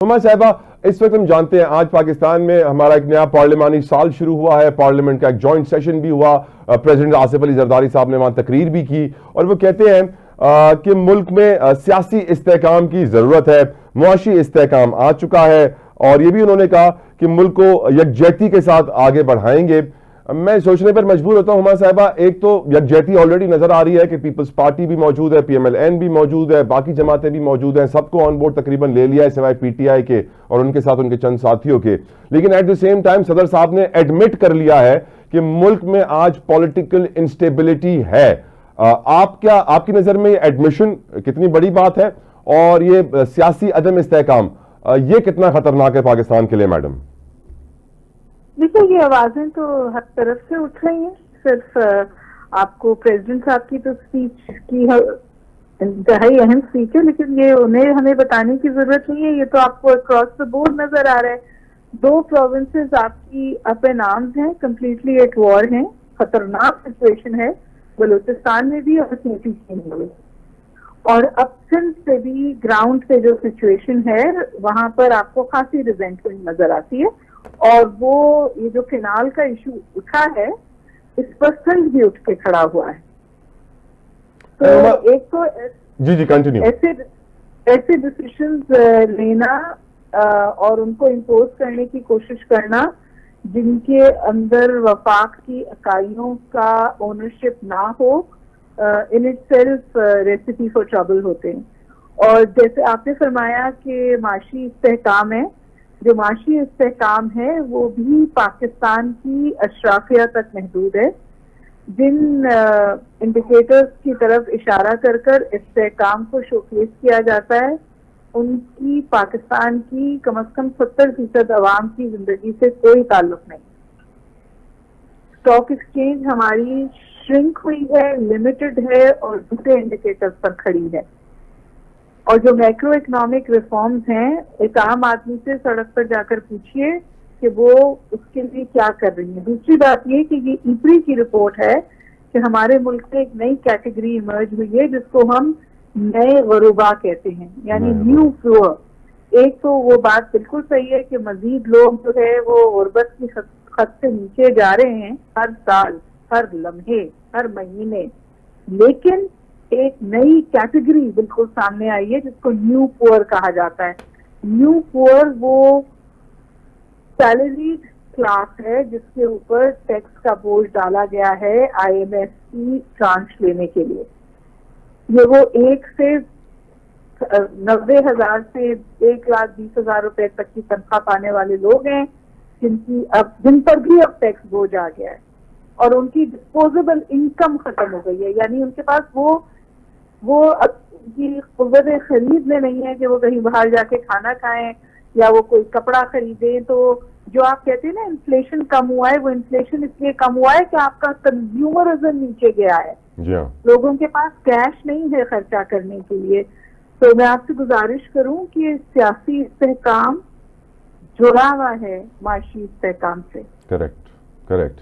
हुमा साहिबा, इस वक्त हम जानते हैं आज पाकिस्तान में हमारा एक नया पार्लिमानी साल शुरू हुआ है। पार्लियामेंट का एक जॉइंट सेशन भी हुआ। प्रेसिडेंट आसिफ अली जरदारी साहब ने वहां तकरीर भी की और वो कहते हैं कि मुल्क में सियासी इस्तेहकाम की जरूरत है, मुआशी इस्तेहकाम आ चुका है और ये भी उन्होंने कहा कि मुल्क को यकजहती के साथ आगे बढ़ाएंगे। मैं सोचने पर मजबूर होता हूं हुमा साहिबा, एक तो यकजहती ऑलरेडी नजर आ रही है कि पीपल्स पार्टी भी मौजूद है, PMLN भी मौजूद है, बाकी जमातें भी मौजूद हैं, सबको ऑन बोर्ड तकरीबन ले लिया है सिवाय PTI के और उनके साथ उनके चंद साथियों के। लेकिन एट द सेम टाइम सदर साहब ने एडमिट कर लिया है कि मुल्क में आज पॉलिटिकल इंस्टेबिलिटी है। आपकी नजर में ये एडमिशन कितनी बड़ी बात है और ये सियासी अदम इस्तेहकाम ये कितना खतरनाक है पाकिस्तान के लिए मैडम? देखिए, ये आवाजें तो हर तरफ से उठ रही हैं। सिर्फ आपको प्रेसिडेंट साहब की तो स्पीच की इंतहाई अहम स्पीच है, लेकिन ये उन्हें हमें बताने की जरूरत नहीं है। ये तो आपको अक्रॉस द बोर्ड नजर आ रहा है। 2 प्रोविंसेस आपकी अप एंड आर्म्स हैं, कम्प्लीटली एट वॉर हैं, खतरनाक सिचुएशन है बलूचिस्तान में भी और CPC में भी। और अपसन से भी ग्राउंड से जो सिचुएशन है वहां पर आपको खासी रिजेंटमेंट नजर आती है। और वो ये जो फिनाल का इशू उठा है, इस पर संघ भी उठ के खड़ा हुआ है। तो एक तो जी कंटिन्यू ऐसे डिसीजंस लेना और उनको इम्पोज करने की कोशिश करना जिनके अंदर वफाक की इकाइयों का ओनरशिप ना हो, in itself recipe for trouble होते हैं। और जैसे आपने फरमाया कि माशी इस्तेहकाम है, जो माशी इस्तेहकाम है वो भी पाकिस्तान की अशराफिया तक महदूद है। जिन इंडिकेटर्स की तरफ इशारा कर कर इस्तेहकाम को शोकेस किया जाता है, उनकी पाकिस्तान की कम से कम 70% अवाम की जिंदगी से कोई ताल्लुक नहीं। स्टॉक एक्सचेंज हमारी श्रिंक हुई है, लिमिटेड है और दूसरे इंडिकेटर्स पर खड़ी है। और जो मैक्रो इकोनॉमिक रिफॉर्म्स हैं, एक आम आदमी से सड़क पर जाकर पूछिए कि वो उसके लिए क्या कर रही है। दूसरी बात ये कि ये ईपरी की रिपोर्ट है कि हमारे मुल्क में एक नई कैटेगरी इमर्ज हुई है जिसको हम नए गरुबा कहते हैं, यानी न्यू फ्लोअर। एक तो वो बात बिल्कुल सही है कि मजीद लोग जो है वो गुर्बत की खत से नीचे जा रहे हैं हर साल, हर लम्हे, हर महीने। लेकिन एक नई कैटेगरी बिल्कुल सामने आई है जिसको न्यू पुअर कहा जाता है। न्यू पुअर वो सैलरीड क्लास है जिसके ऊपर टैक्स का बोझ डाला गया है IMF की ट्रांच लेने के लिए। ये वो 1 से 90,000 से 1,20,000 रुपए तक की तनख्वाह पाने वाले लोग हैं जिन पर भी अब टैक्स बोझ आ गया है और उनकी डिस्पोजेबल इनकम खत्म हो गई है। यानी उनके पास वो की कुव्वत खरीद में नहीं है कि वो कहीं बाहर जाके खाना खाएं या वो कोई कपड़ा खरीदे। तो जो आप कहते हैं ना इन्फ्लेशन कम हुआ है, वो इन्फ्लेशन इसलिए कम हुआ है कि आपका कंज्यूमरिज्म नीचे गया है। लोगों के पास कैश नहीं है खर्चा करने के लिए। तो मैं आपसे गुजारिश करूं कि सियासी इस्तेहकाम जुड़ा हुआ है माशी इस्तेहकाम से। करेक्ट।